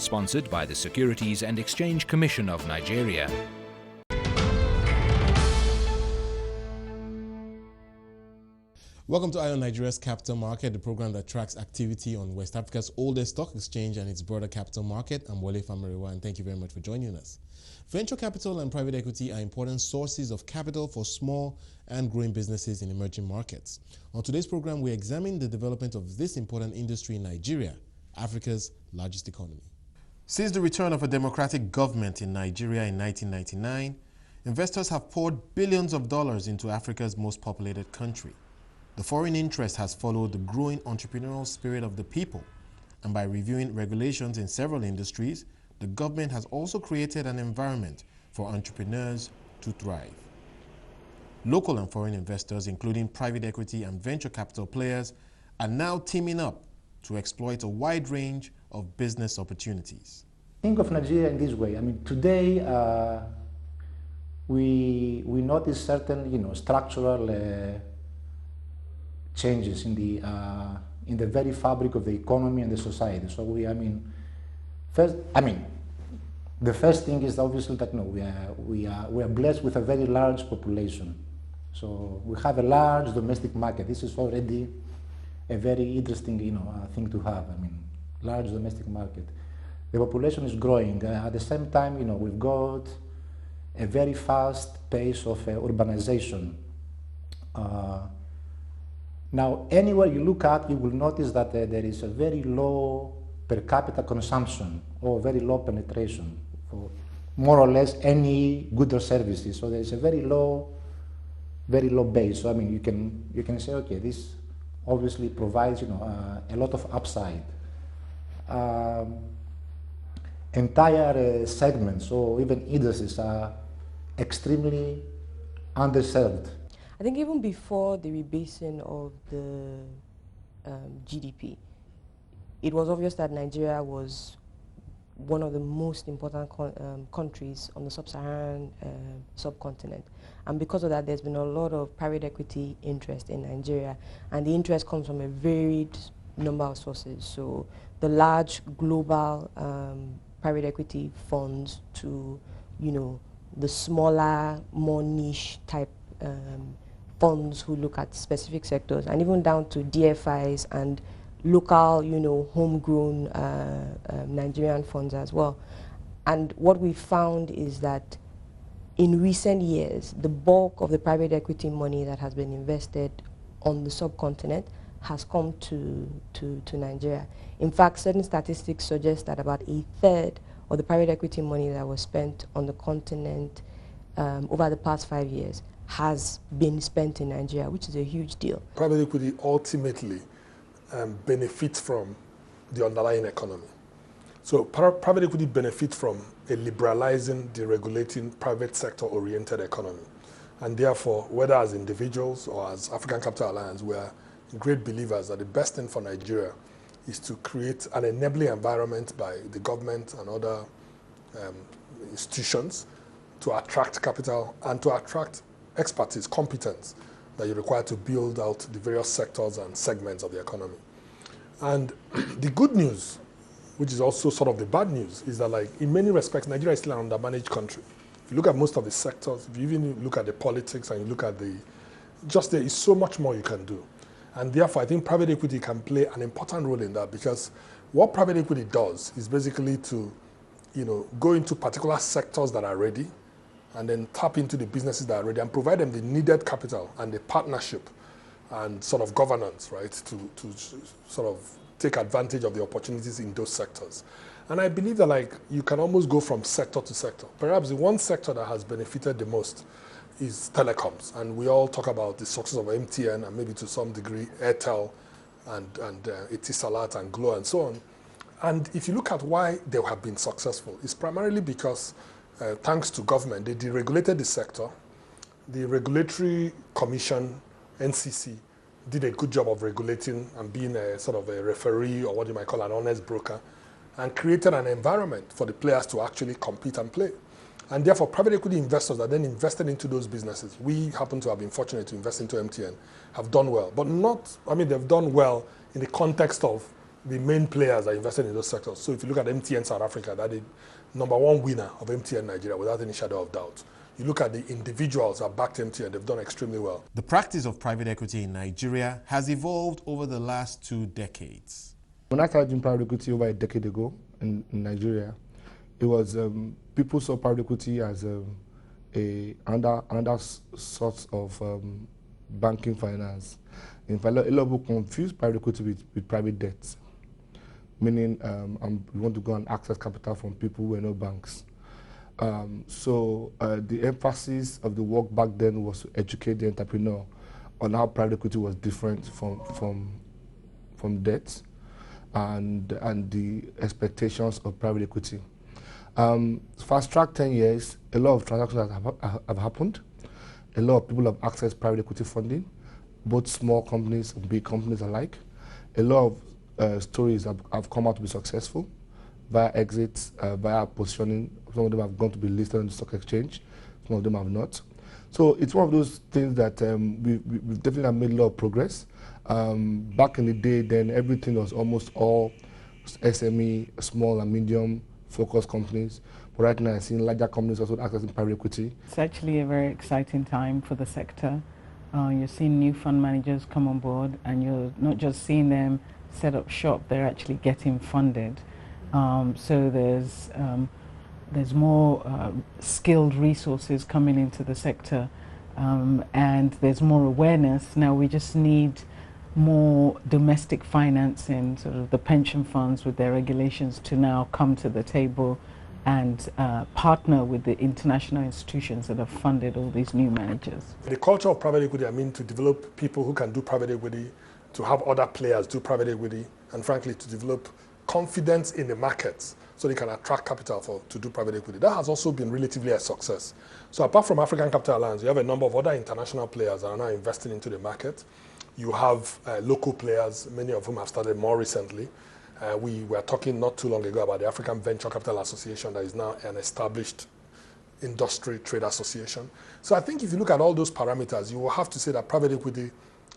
sponsored by the Securities and Exchange Commission of Nigeria. Welcome to Eye on Nigeria's Capital Market, the program that tracks activity on West Africa's oldest stock exchange and its broader capital market. I'm Wole Famariwa, and thank you very much for joining us. Venture capital and private equity are important sources of capital for small and growing businesses in emerging markets. On today's program, we examine the development of this important industry in Nigeria, Africa's largest economy. Since the return of a democratic government in Nigeria in 1999, investors have poured billions of dollars into Africa's most populated country. The foreign interest has followed the growing entrepreneurial spirit of the people, and by reviewing regulations in several industries, the government has also created an environment for entrepreneurs to thrive. Local and foreign investors, including private equity and venture capital players, are now teaming up to exploit a wide range of business opportunities. Think of Nigeria in this way. I mean, today we notice certain, structural changes in the very fabric of the economy and the society. So the first thing is obviously that we are blessed with a very large population. So we have a large domestic market. This is already a very interesting thing to have. I mean, large domestic market. The population is growing. At the same time, we've got a very fast pace of urbanization. Now, anywhere you look at, you will notice that there is a very low per capita consumption or very low penetration for more or less any goods or services. So there is a very low base. So I mean, you can say, okay, this obviously provides a lot of upside. Entire segments or even industries are extremely underserved. I think even before the rebasing of the GDP, it was obvious that Nigeria was one of the most important countries on the sub-Saharan subcontinent. And because of that, there's been a lot of private equity interest in Nigeria. And the interest comes from a varied number of sources. So the large global private equity funds to, the smaller, more niche type funds who look at specific sectors, and even down to DFIs and local, homegrown Nigerian funds as well. And what we found is that in recent years, the bulk of the private equity money that has been invested on the subcontinent has come to Nigeria. In fact, certain statistics suggest that about a third of the private equity money that was spent on the continent over the past 5 years has been spent in Nigeria, which is a huge deal. Private equity ultimately benefits from the underlying economy. So private equity benefits from a liberalizing, deregulating, private sector-oriented economy. And therefore, whether as individuals or as African Capital Alliance, we are great believers that the best thing for Nigeria is to create an enabling environment by the government and other institutions to attract capital and to attract expertise, competence that you require to build out the various sectors and segments of the economy. And the good news, which is also sort of the bad news, is that in many respects, Nigeria is still an undermanaged country. If you look at most of the sectors, if you even look at the politics and you look at there is so much more you can do. And therefore, I think private equity can play an important role in that, because what private equity does is basically to, go into particular sectors that are ready, and then tap into the businesses that are ready and provide them the needed capital and the partnership and sort of governance, right, to sort of take advantage of the opportunities in those sectors. And I believe that you can almost go from sector to sector. Perhaps the one sector that has benefited the most is telecoms. And we all talk about the success of MTN and maybe to some degree Airtel and Etisalat and Glo and so on. And if you look at why they have been successful, it's primarily because thanks to government, they deregulated the sector. The Regulatory Commission, NCC, did a good job of regulating and being a sort of a referee, or what you might call an honest broker, and created an environment for the players to actually compete and play. And therefore, private equity investors that then invested into those businesses, we happen to have been fortunate to invest into MTN, have done well. But they've done well in the context of the main players that invested in those sectors. So if you look at MTN South Africa, that is number one winner of MTN Nigeria without any shadow of doubt. You look at the individuals that backed MTN, they've done extremely well. The practice of private equity in Nigeria has evolved over the last 2 decades. When I started doing private equity over a decade ago in Nigeria, it was people saw private equity as another source of banking finance. In fact, a lot of people confuse private equity with private debt, meaning we want to go and access capital from people who are not banks. So the emphasis of the work back then was to educate the entrepreneur on how private equity was different from debt and the expectations of private equity. Fast track 10 years, a lot of transactions have happened. A lot of people have accessed private equity funding, both small companies and big companies alike. A lot of stories have come out to be successful via exits, via positioning. Some of them have gone to be listed on the stock exchange, some of them have not. So it's one of those things that we've definitely made a lot of progress. Back in the day, then everything was almost all SME, small and medium focused companies. But right now, I'm seeing larger companies also accessing private equity. It's actually a very exciting time for the sector. You're seeing new fund managers come on board, and you're not just seeing them set up shop, they're actually getting funded. So there's more skilled resources coming into the sector, and there's more awareness. Now we just need more domestic financing, sort of the pension funds with their regulations to now come to the table and partner with the international institutions that have funded all these new managers. The culture of private equity, I mean, to develop people who can do private equity, to have other players do private equity, and frankly, to develop confidence in the markets so they can attract capital to do private equity. That has also been relatively a success. So apart from African Capital Alliance, you have a number of other international players that are now investing into the market. You have local players, many of whom have started more recently. We were talking not too long ago about the African Venture Capital Association that is now an established industry trade association. So I think if you look at all those parameters, you will have to say that private equity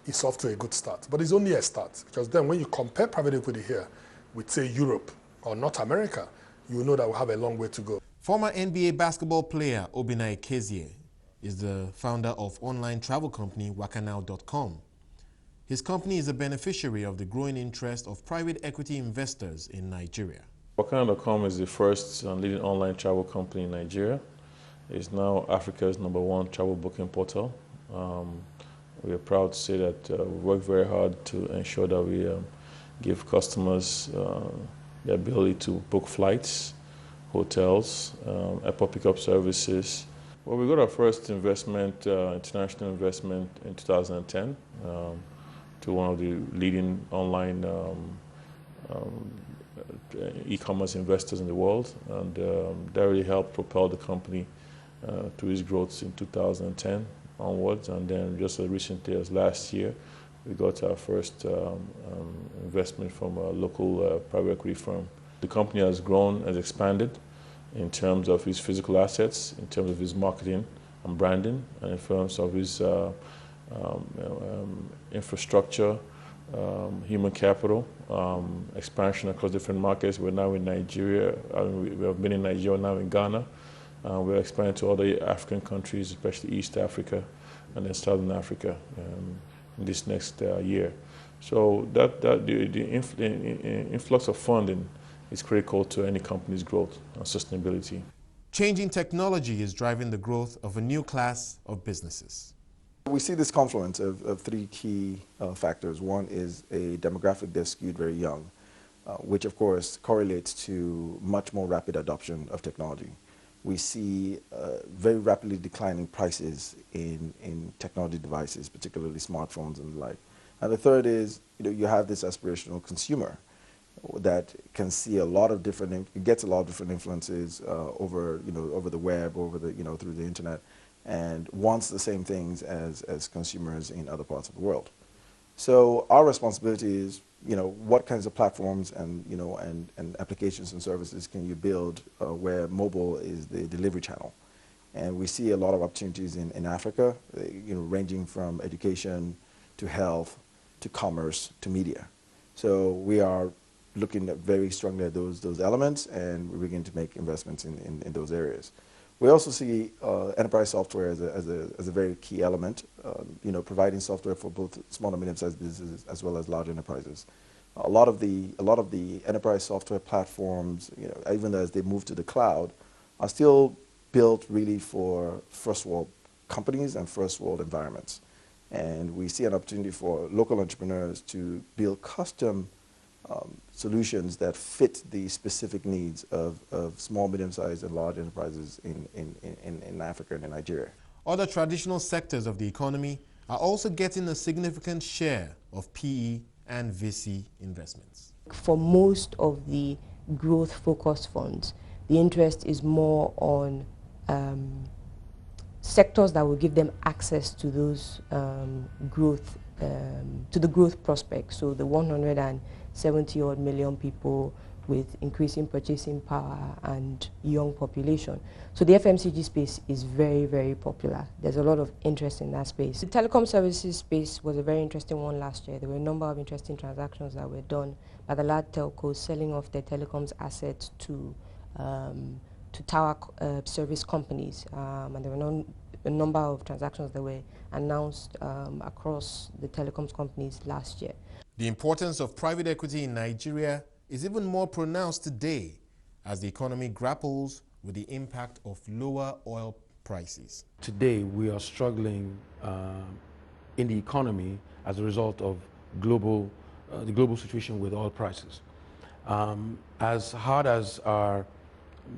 is off to a good start. But it's only a start, because then when you compare private equity here with, say, Europe or North America, you will know that we have a long way to go. Former NBA basketball player Obinna Ekezie is the founder of online travel company wakanow.com. His company is a beneficiary of the growing interest of private equity investors in Nigeria. Wakanow.com is the first and leading online travel company in Nigeria. It's now Africa's #1 travel booking portal. We are proud to say that we work very hard to ensure that we give customers the ability to book flights, hotels, airport pickup services. Well, we got our first investment, international investment in 2010 to one of the leading online e-commerce investors in the world, and that really helped propel the company to its growth in 2010 onwards. And then just as recently as last year, we got our first investment from a local private equity firm. The company has grown, has expanded in terms of its physical assets, in terms of its marketing and branding, and in terms of its infrastructure, human capital, expansion across different markets. We're now in Nigeria. We have been in Nigeria, now in Ghana. We're expanding to other African countries, especially East Africa and then Southern Africa in this next year. So the influx of funding is critical to any company's growth and sustainability. Changing technology is driving the growth of a new class of businesses. We see this confluence of three key factors. One is a demographic that's skewed very young, which of course correlates to much more rapid adoption of technology. We see very rapidly declining prices in technology devices, particularly smartphones and the like. And the third is, you have this aspirational consumer that can see a lot of different, gets a lot of different influences over the web, through the internet, and wants the same things as consumers in other parts of the world. So our responsibility is, what kinds of platforms and applications and services can you build where mobile is the delivery channel? And we see a lot of opportunities in Africa, ranging from education to health to commerce to media. So we are looking at very strongly at those elements, and we're beginning to make investments in those areas. We also see enterprise software as a very key element, providing software for both small and medium-sized businesses as well as large enterprises. A lot of the enterprise software platforms, even as they move to the cloud, are still built really for first world companies and first world environments. And we see an opportunity for local entrepreneurs to build custom solutions that fit the specific needs of small, medium-sized, and large enterprises in Africa and in Nigeria. Other traditional sectors of the economy are also getting a significant share of PE and VC investments. For most of the growth-focused funds, the interest is more on sectors that will give them access to those growth, to the growth prospects. So the 170-odd million people with increasing purchasing power and young population. So the FMCG space is very, very popular. There's a lot of interest in that space. The telecom services space was a very interesting one last year. There were a number of interesting transactions that were done by the large telcos selling off their telecoms assets to tower service companies. And there were a number of transactions that were announced across the telecoms companies last year. The importance of private equity in Nigeria is even more pronounced today as the economy grapples with the impact of lower oil prices. Today we are struggling in the economy as a result of the global situation with oil prices. As hard as our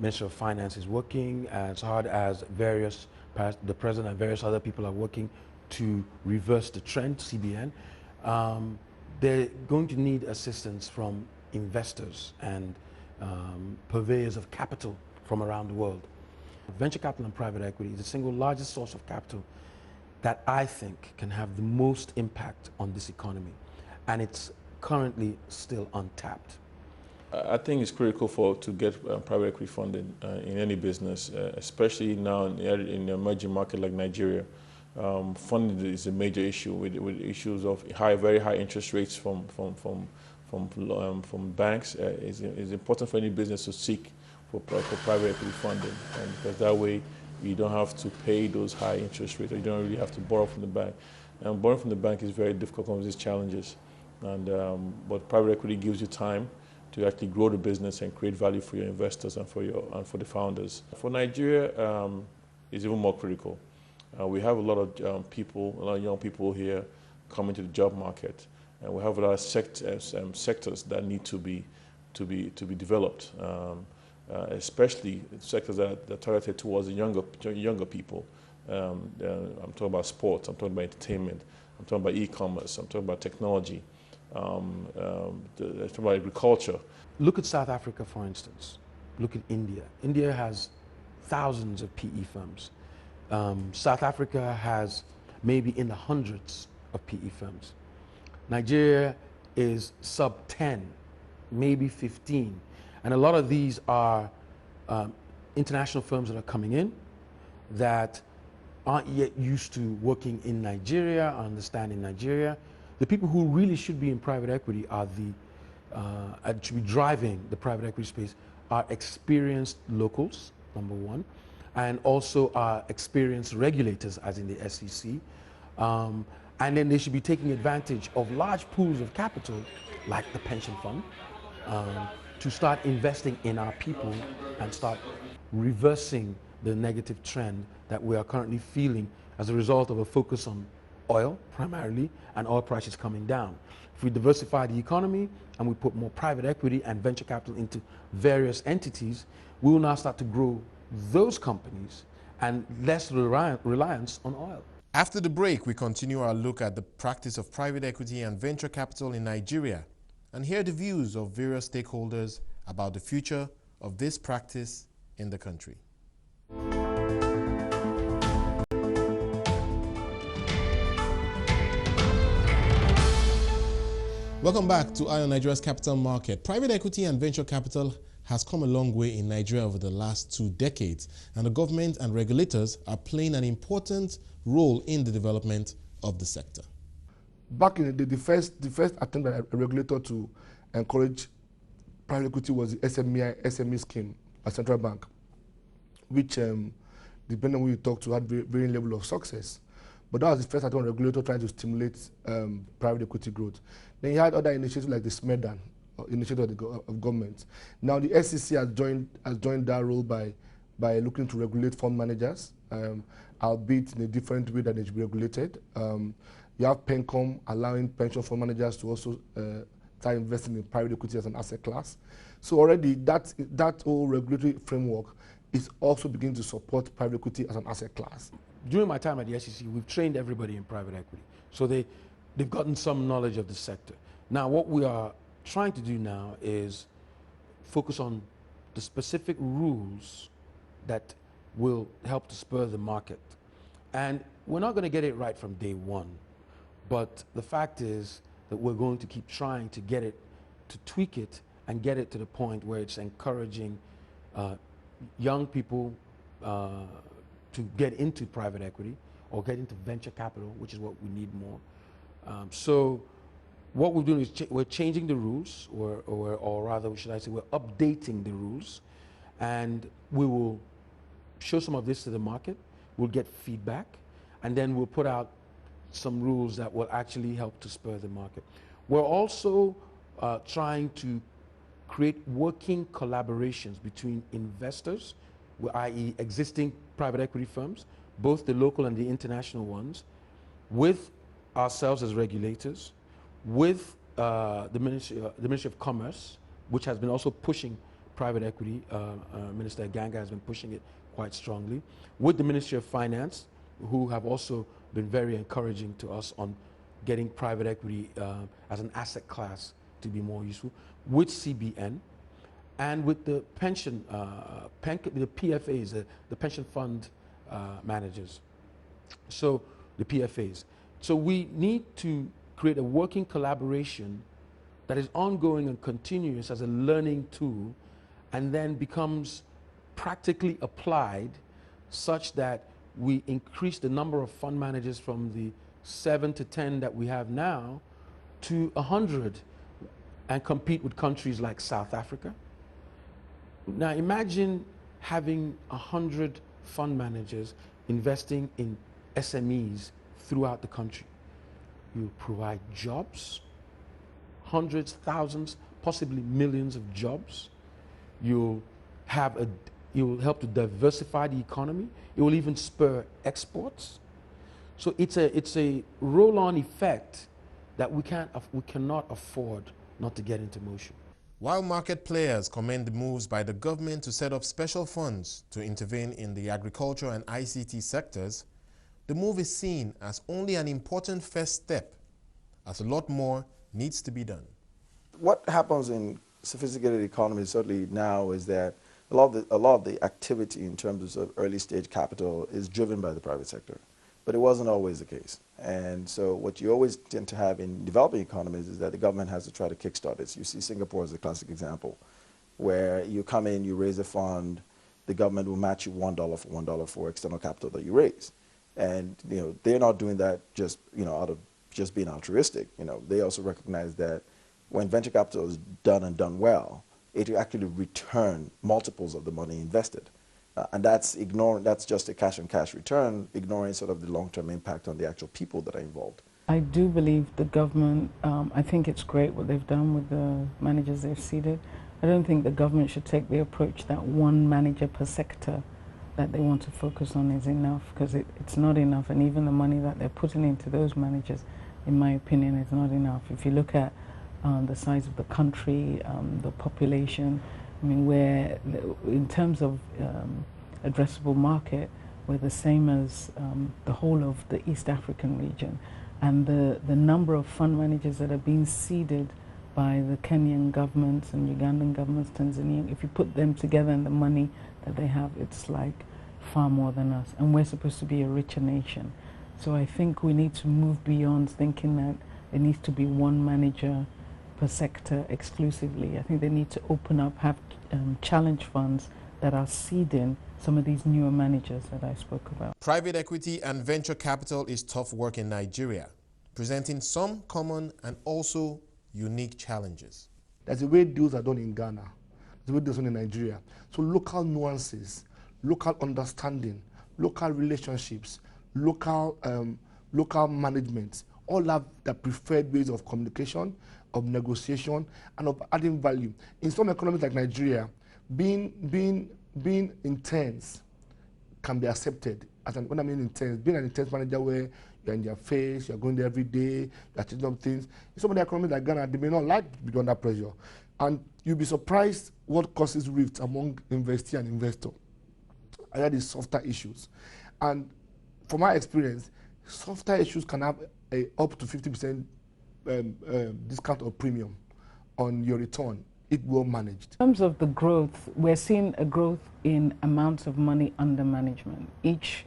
Minister of Finance is working, as hard as the President and various other people are working to reverse the trend, CBN, they're going to need assistance from investors and purveyors of capital from around the world. Venture capital and private equity is the single largest source of capital that I think can have the most impact on this economy, and it's currently still untapped. I think it's critical to get private equity funding in any business, especially now in an emerging market like Nigeria. Funding is a major issue with issues of very high interest rates from banks. It's important for any business to seek for private equity funding, and because that way you don't have to pay those high interest rates, or you don't really have to borrow from the bank. And borrowing from the bank is very difficult because of these challenges. But private equity gives you time to actually grow the business and create value for your investors and for the founders. For Nigeria, it's even more critical. We have a lot of young people here coming to the job market, and we have a lot of sectors that need to be developed, especially sectors that are targeted towards the younger people. I'm talking about sports, I'm talking about entertainment, I'm talking about e-commerce, I'm talking about technology. I'm talking about agriculture. Look at South Africa, for instance. Look at India. India has thousands of PE firms. South Africa has maybe in the hundreds of PE firms. Nigeria is sub 10, maybe 15. And a lot of these are international firms that are coming in that aren't yet used to working in Nigeria, understanding Nigeria. The people who really should be in private equity should be driving the private equity space are experienced locals, number one, and also are experienced regulators, as in the SEC. And then they should be taking advantage of large pools of capital, like the pension fund, to start investing in our people and start reversing the negative trend that we are currently feeling as a result of a focus on oil primarily and oil prices coming down. If we diversify the economy and we put more private equity and venture capital into various entities, we will now start to grow those companies and less reliance on oil. After the break, we continue our look at the practice of private equity and venture capital in Nigeria and hear the views of various stakeholders about the future of this practice in the country. Welcome back to Eye on Nigeria's capital market. Private equity and venture capital has come a long way in Nigeria over the last 2 decades, and the government and regulators are playing an important role in the development of the sector. Back in the first attempt by a regulator to encourage private equity was the SME scheme at Central Bank, which, depending on who you talk to, had varying level of success. But that was the first attempt on regulator trying to stimulate private equity growth. Then you had other initiatives like the SMEDAN, initiative of government. Now the SEC has joined that role by looking to regulate fund managers, albeit in a different way that they should be regulated. You have PENCOM allowing pension fund managers to also start investing in private equity as an asset class. So already that whole regulatory framework is also beginning to support private equity as an asset class. During my time at the SEC, we've trained everybody in private equity. So they've gotten some knowledge of the sector. Now what we are trying to do now is focus on the specific rules that will help to spur the market. And we're not going to get it right from day one, but the fact is that we're going to keep trying to get it, to tweak it and get it to the point where it's encouraging young people to get into private equity or get into venture capital, which is what we need more. So what we're doing is we're changing the rules, or rather, should I say, we're updating the rules, and we will show some of this to the market. We'll get feedback, and then we'll put out some rules that will actually help to spur the market. We're also trying to create working collaborations between investors, i.e. existing private equity firms, both the local and the international ones, with ourselves as regulators, with the Ministry of Commerce, which has been also pushing private equity. Minister Ganga has been pushing it quite strongly, with the Ministry of Finance, who have also been very encouraging to us on getting private equity as an asset class to be more useful, with CBN, and with the pension, the PFAs, the pension fund managers, so the PFAs. So we need to create a working collaboration that is ongoing and continuous as a learning tool, and then becomes practically applied such that we increase the number of fund managers from the 7 to 10 that we have now to 100 and compete with countries like South Africa. Now imagine having 100 fund managers investing in SMEs throughout the country. You provide jobs, hundreds, thousands, possibly millions of jobs. You'll help to diversify the economy. It will even spur exports. So it's a roll-on effect that we cannot afford not to get into motion. While market players commend the moves by the government to set up special funds to intervene in the agriculture and ICT sectors, the move is seen as only an important first step, as a lot more needs to be done. What happens in sophisticated economies certainly now is that a lot of the activity in terms of early stage capital is driven by the private sector. But it wasn't always the case. And so what you always tend to have in developing economies is that the government has to try to kickstart it. So you see Singapore as a classic example, where you come in, you raise a fund, the government will match you $1 for $1 for external capital that you raise. And they're not doing that just out of just being altruistic. They also recognize that when venture capital is done and done well, it will actually return multiples of the money invested. And that's just a cash on cash return, ignoring sort of the long-term impact on the actual people that are involved. I do believe the government, I think it's great what they've done with the managers they've seeded. I don't think the government should take the approach that one manager per sector that they want to focus on is enough, because it's not enough, and even the money that they're putting into those managers, in my opinion, is not enough. If you look at the size of the country, the population, I mean, we're, in terms of addressable market, we're the same as the whole of the East African region. And the number of fund managers that are being seeded by the Kenyan governments and Ugandan governments, Tanzania, if you put them together and the money that they have, it's like far more than us. And we're supposed to be a richer nation. So I think we need to move beyond thinking that there needs to be one manager per sector exclusively. I think they need to open up, have challenge funds that are seeding some of these newer managers that I spoke about. Private equity and venture capital is tough work in Nigeria, presenting some common and also unique challenges. There's a way deals are done in Ghana. There's a way deals are done in Nigeria. So local nuances, local understanding, local relationships, local management, all have the preferred ways of communication, of negotiation, and of adding value. In some economies like Nigeria, being intense can be accepted. When I mean intense, being an intense manager where you're in their face, you're going there every day, you're changing up things. In some of the economies like Ghana, they may not like to be under pressure. And you'll be surprised what causes rifts among investee and investor. And that is softer issues. And from my experience, softer issues can have up to 50% discount or premium on your return if well managed. In terms of the growth, we're seeing a growth in amounts of money under management. Each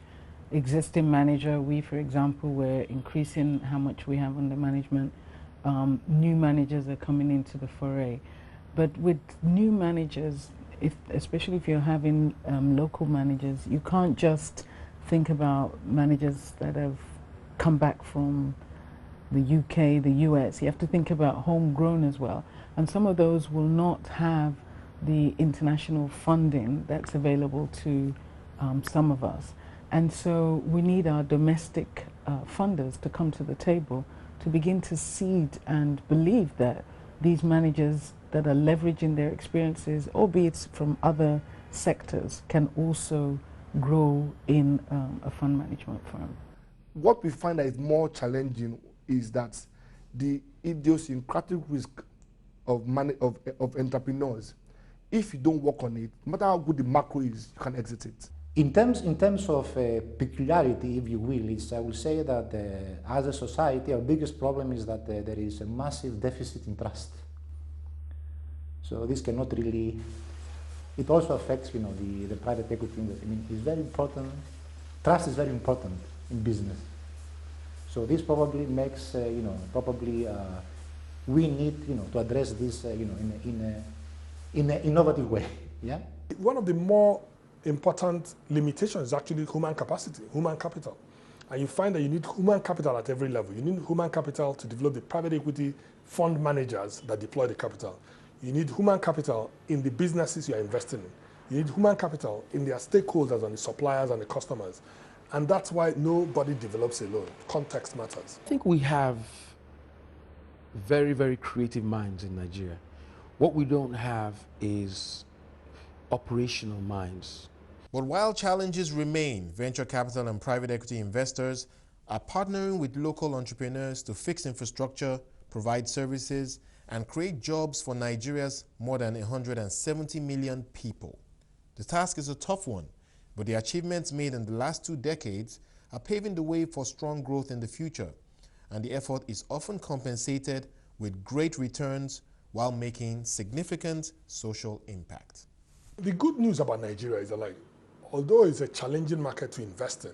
existing manager, we, for example, we're increasing how much we have under management. New managers are coming into the foray. But with new managers, especially if you're having local managers, you can't just think about managers that have come back from the UK, the US. You have to think about homegrown as well. And some of those will not have the international funding that's available to some of us. And so we need our domestic funders to come to the table to begin to seed and believe that these managers that are leveraging their experiences, albeit from other sectors, can also grow in a fund management firm. What we find that is more challenging is that the idiosyncratic risk of entrepreneurs, if you don't work on it, no matter how good the macro is, you can exit it. In terms of peculiarity, if you will, I will say that as a society, our biggest problem is that there is a massive deficit in trust. So this cannot really, it also affects, the private equity industry. I mean, it's very important, trust is very important in business. So this probably makes, we need, to address this, in an innovative way, yeah? One of the more important limitations is actually human capacity, human capital. And you find that you need human capital at every level. You need human capital to develop the private equity fund managers that deploy the capital. You need human capital in the businesses you are investing in. You need human capital in their stakeholders and the suppliers and the customers. And that's why nobody develops alone. Context matters. I think we have very, very creative minds in Nigeria. What we don't have is operational minds. But while challenges remain, venture capital and private equity investors are partnering with local entrepreneurs to fix infrastructure, provide services, and create jobs for Nigeria's more than 170 million people. The task is a tough one, but the achievements made in the last 2 decades are paving the way for strong growth in the future, and the effort is often compensated with great returns while making significant social impact. The good news about Nigeria is that, although it's a challenging market to invest in,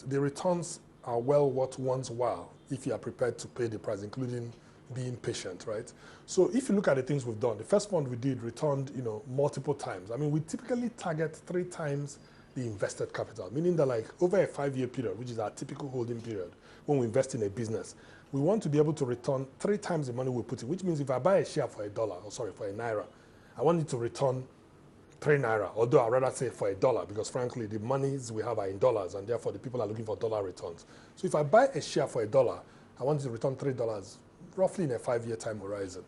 the returns are well worth one's while if you are prepared to pay the price, including being patient, right? So if you look at the things we've done, the first fund we did returned, multiple times. I mean, we typically target 3 times the invested capital, meaning that over a 5-year period, which is our typical holding period, when we invest in a business, we want to be able to return 3 times the money we put in, which means if I buy a share for for a naira, I want it to return 3 naira, although I'd rather say for $1, because frankly, the monies we have are in dollars, and therefore the people are looking for dollar returns. So if I buy a share for $1, I want it to return $3, roughly in a 5-year time horizon.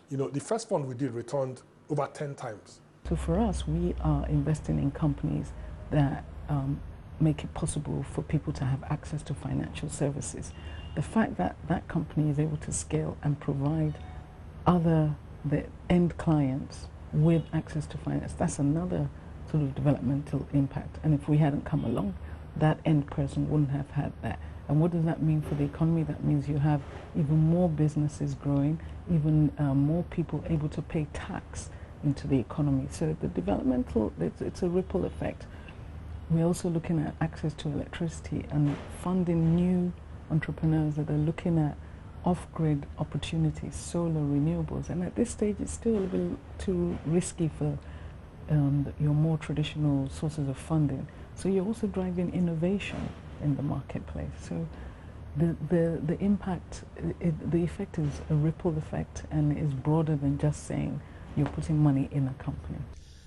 The first fund we did returned over 10 times. So for us, we are investing in companies that make it possible for people to have access to financial services. The fact that that company is able to scale and provide the end clients with access to finance, that's another sort of developmental impact. And if we hadn't come along, that end person wouldn't have had that. And what does that mean for the economy? That means you have even more businesses growing, even more people able to pay tax into the economy. So the developmental, it's a ripple effect. We're also looking at access to electricity and funding new entrepreneurs that are looking at off-grid opportunities, solar, renewables. And at this stage, it's still a little too risky for your more traditional sources of funding. So you're also driving innovation in the marketplace. So the impact, the effect is a ripple effect and is broader than just saying you're putting money in a company.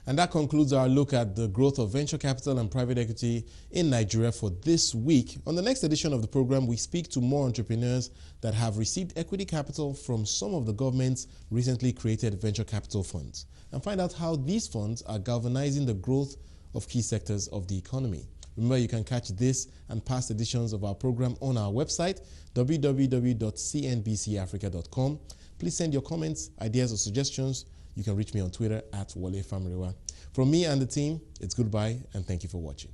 And that concludes our look at the growth of venture capital and private equity in Nigeria for this week. On the next edition of the program, we speak to more entrepreneurs that have received equity capital from some of the government's recently created venture capital funds and find out how these funds are galvanizing the growth of key sectors of the economy. Remember, you can catch this and past editions of our program on our website, www.cnbcafrica.com. Please send your comments, ideas, or suggestions. You can reach me on Twitter @WaleFamrewa. From me and the team, it's goodbye and thank you for watching.